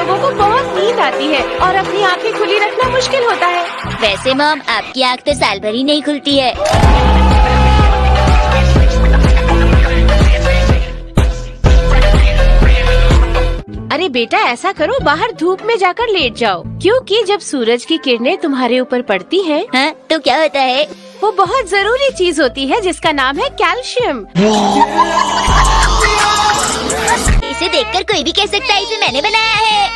लोगों को बहुत नींद आती है और अपनी आंखें खुली रखना मुश्किल होता है। वैसे मॉम, आपकी आँख तो साल भर ही नहीं खुलती है। अरे बेटा, ऐसा करो, बाहर धूप में जाकर लेट जाओ, क्योंकि जब सूरज की किरणें तुम्हारे ऊपर पड़ती हैं, हाँ, तो क्या होता है? वो बहुत जरूरी चीज होती है जिसका नाम है कैल्शियम। इसे देखकर कोई भी कह सकता है इसे मैंने बनाया है।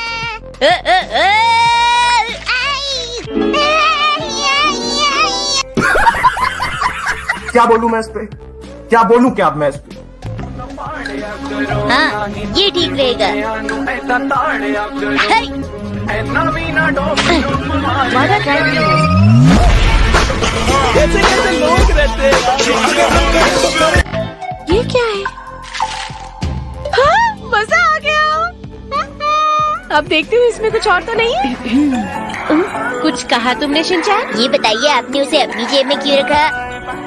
क्या बोलूं मैं इस पे? क्या बोलूं क्या मैं इस पे? हाँ, ये ठीक रहेगा। ये क्या है? हाँ, मजा आ गया। अब देखती हूँ इसमें कुछ और तो नहीं है। कुछ कहा तुमने शिनचैन? ये बताइए, आपने उसे अपनी जेब में क्यों रखा?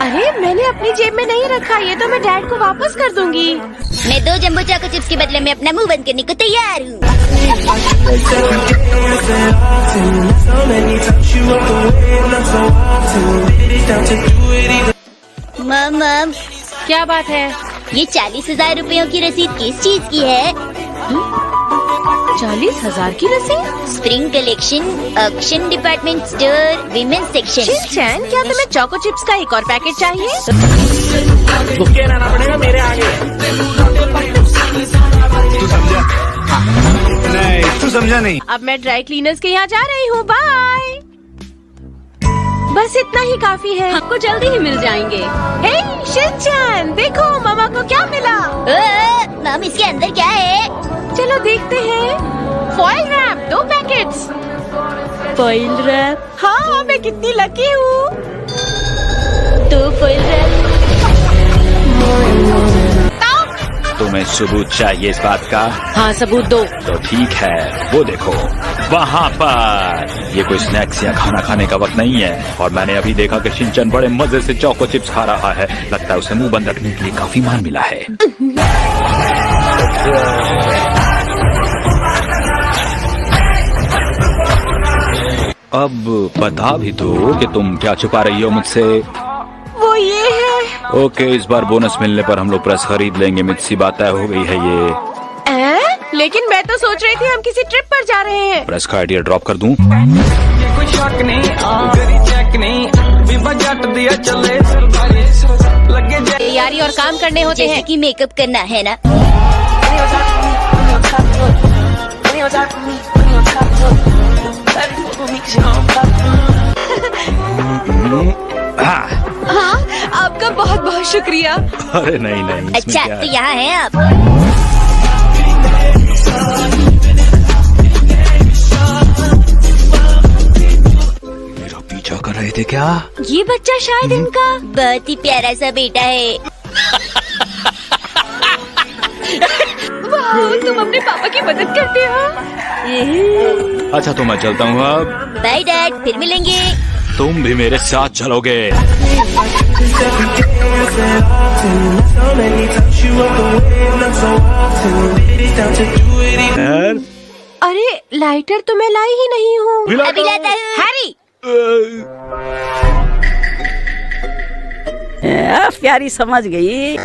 अरे मैंने अपनी जेब में नहीं रखा, ये तो मैं डैड को वापस कर दूंगी। मैं 2 जंबो चोको चिप्स के बदले में अपना मुंह बंद करने को तैयार हूँ। मम, क्या बात है? ये 40,000 रुपयों की रसीद किस चीज की है? 40,000 की रसीद? Spring collection, auction department store, women section. Shinchan, क्या तुम्हें चोको चिप्स का एक और पैकेट चाहिए? दुखी रहना पड़ेगा मेरे आगे। तू समझा? नहीं, तू समझा नहीं। अब मैं ड्राई क्लीनर्स के यहाँ जा रही हूँ, बाय। बस इतना ही काफी है, आपको जल्दी ही मिल जाएंगे। हे शिनचैन, देखो मामा को क्या मिला। मम, इसके अंदर क्या है? चलो देखते हैं। Foil wrap 2 packets. Foil wrap? हाँ, मैं कितनी लकी हूँ। 2 फॉइल रैप। तुम्हें सबूत चाहिए इस बात का? हाँ, सबूत दो। तो ठीक है, वो देखो वहाँ पर। ये कोई स्नैक्स या खाना खाने का वक्त नहीं है, और मैंने अभी देखा कि शिनचैन बड़े मजे से चोको चिप्स खा रहा है। लगता है उसे मुंह बंद रखने के लिए काफी मान मिला है। अब बता भी दो कि तुम क्या छुपा रही हो मुझसे। वो ये है। ओके, इस बार बोनस मिलने पर हम लोग प्रेस खरीद लेंगे। मुझसे बात तय हो गई है ये। लेकिन मैं तो सोच रही थी हम किसी ट्रिप पर जा रहे हैं। प्रेस का आइडिया ड्रॉप कर दूं? कोई शक नहीं, चेक नहीं, बीबा जट दिया चले लगे यारी और काम करने होते हैं कि मेकअप करना है ना। हाँ, आपका बहुत बहुत शुक्रिया। अरे नहीं नहीं, इसमें अच्छा, क्या तो है? यहाँ है आप। मेरा पीछा कर रहे थे क्या? ये बच्चा शायद इनका बहुत ही प्यारा सा बेटा है। वाह, तुम अपने पापा की मदद करते हो। अच्छा, तो मैं चलता हूँ अब। बाय डैड, फिर मिलेंगे। तुम भी मेरे साथ चलोगे। अरे लाइटर तो मैं लाई ही नहीं हूँ। अभी लाता हूँ। हैरी, प्यारी समझ गई।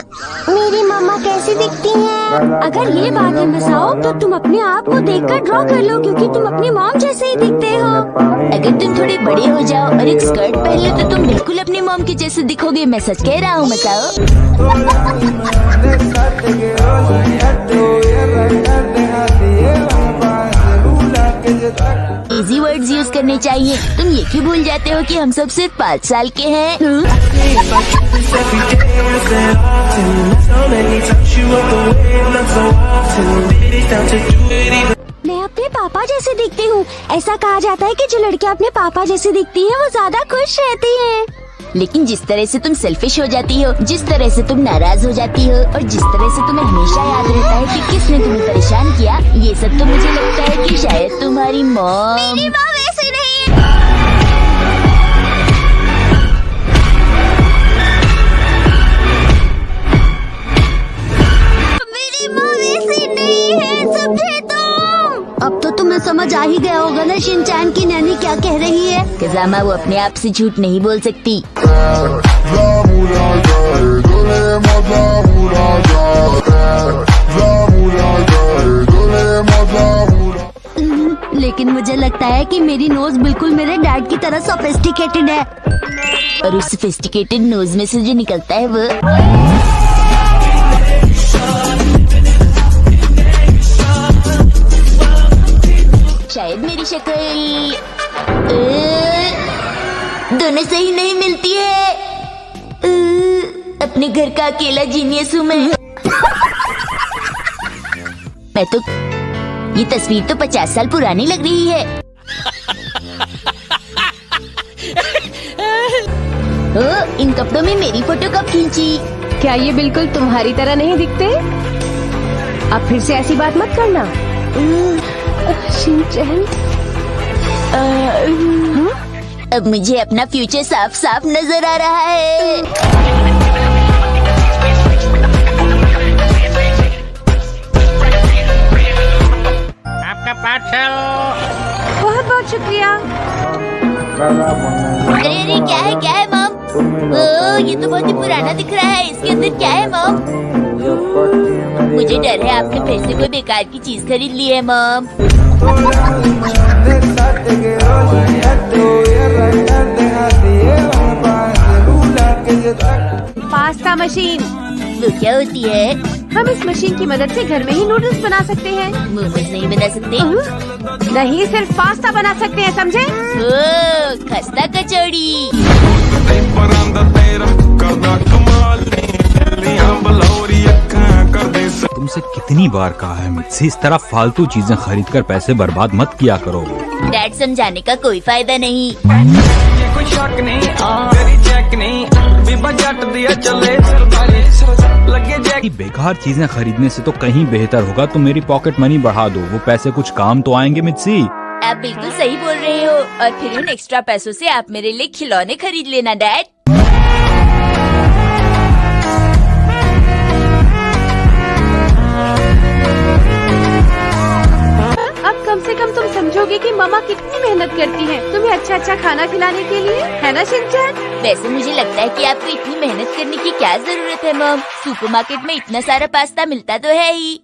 मेरी मम्मा कैसी दिखती हैं? अगर ये बातें बसाओ तो तुम अपने आप को देखकर ड्रॉ कर लो, क्योंकि तुम अपनी मॉम जैसे ही दिखते हो। अगर तुम थोड़े बड़े हो जाओ और एक स्कर्ट पहन लो तो तुम बिल्कुल अपनी मॉम के जैसे दिखोगे। मैं सच कह रहा हूँ, बताओ। इजी वर्ड्स यूज करने चाहिए। तुम ये क्यों भूल जाते हो कि हम सब सिर्फ 5 साल के हैं? मैं अपने पापा जैसे दिखती हूँ। ऐसा कहा जाता है कि जो लड़कियाँ अपने पापा जैसे दिखती हैं वो ज्यादा खुश रहती हैं। लेकिन जिस तरह से तुम सेल्फिश हो जाती हो, जिस तरह से तुम नाराज हो जाती हो, और जिस तरह से तुम्हें हमेशा याद रहता है कि किसने तुम्हें परेशान किया, ये सब तो मुझे लगता है कि शायद तुम्हारी मॉम। मेरी माँ वैसे नहीं है। मेरी माँ वैसे नहीं है, समझे तुम? अब तो तुम्हें तो समझ आ ही गया होगा ना शिनचैन की नैनी क्या कह रही है। कजामा वो अपने आप से झूठ नहीं बोल सकती। लेकिन मुझे लगता है कि मेरी नोज बिल्कुल मेरे डैड की तरह सोफिस्टिकेटेड है। और उस सोफिस्टिकेटेड नोज में से जो निकलता है वो शायद मेरी शक्ल दोनों सही नहीं मिलती है। अपने घर का अकेला जीनियस हूँ मैं तो ये तस्वीर तो 50 साल पुरानी लग रही है। इन कपड़ों में मेरी फोटो कब खींची? क्या ये बिल्कुल तुम्हारी तरह नहीं दिखते? अब फिर से ऐसी बात मत करना। शिनचैन, अब मुझे अपना फ्यूचर साफ साफ नजर आ रहा है। आपका पार्सल। बहुत बहुत शुक्रिया। अरे क्या है मॉम? ये तो बहुत ही पुराना दिख रहा है। इसके अंदर क्या है मॉम? मुझे डर है आपने फिर से कोई बेकार की चीज खरीद ली है मॉम। Pasta machine. वो क्या होती है? हम इस मशीन की मदद से घर में ही नूडल्स बना सकते हैं। मोमोज नहीं बना सकते? नहीं, सिर्फ पास्ता बना सकते हैं, समझे? ओ, खस्ता कचौड़ी। तुमसे कितनी बार कहा है मित्सी, इस तरह फालतू चीजें खरीद कर पैसे बर्बाद मत किया करो। डैड समझाने का कोई फायदा नहीं। ये कोई शक नहीं, तेरी चेक नहीं, बीबा जट दिया चले सरदारी लगे जैक। कि बेकार चीजें खरीदने से तो कहीं बेहतर होगा तुम मेरी पॉकेट मनी बढ़ा दो, वो पैसे कुछ काम तो आएंगे मित्सी। आप बिल्कुल सही बोल रहे हो। और फिर उन एक्स्ट्रा पैसों से आप मेरे लिए खिलौने खरीद लेना डैड। अब कम से कम तुम समझोगे कि मम्मा कितनी मेहनत करती हैं तुम्हें अच्छा खाना खिलाने के लिए, है ना शिनचैन? वैसे मुझे लगता है कि आपको इतनी मेहनत करने की क्या जरूरत है मॉम? सुपरमार्केट में इतना सारा पास्ता मिलता तो है ही।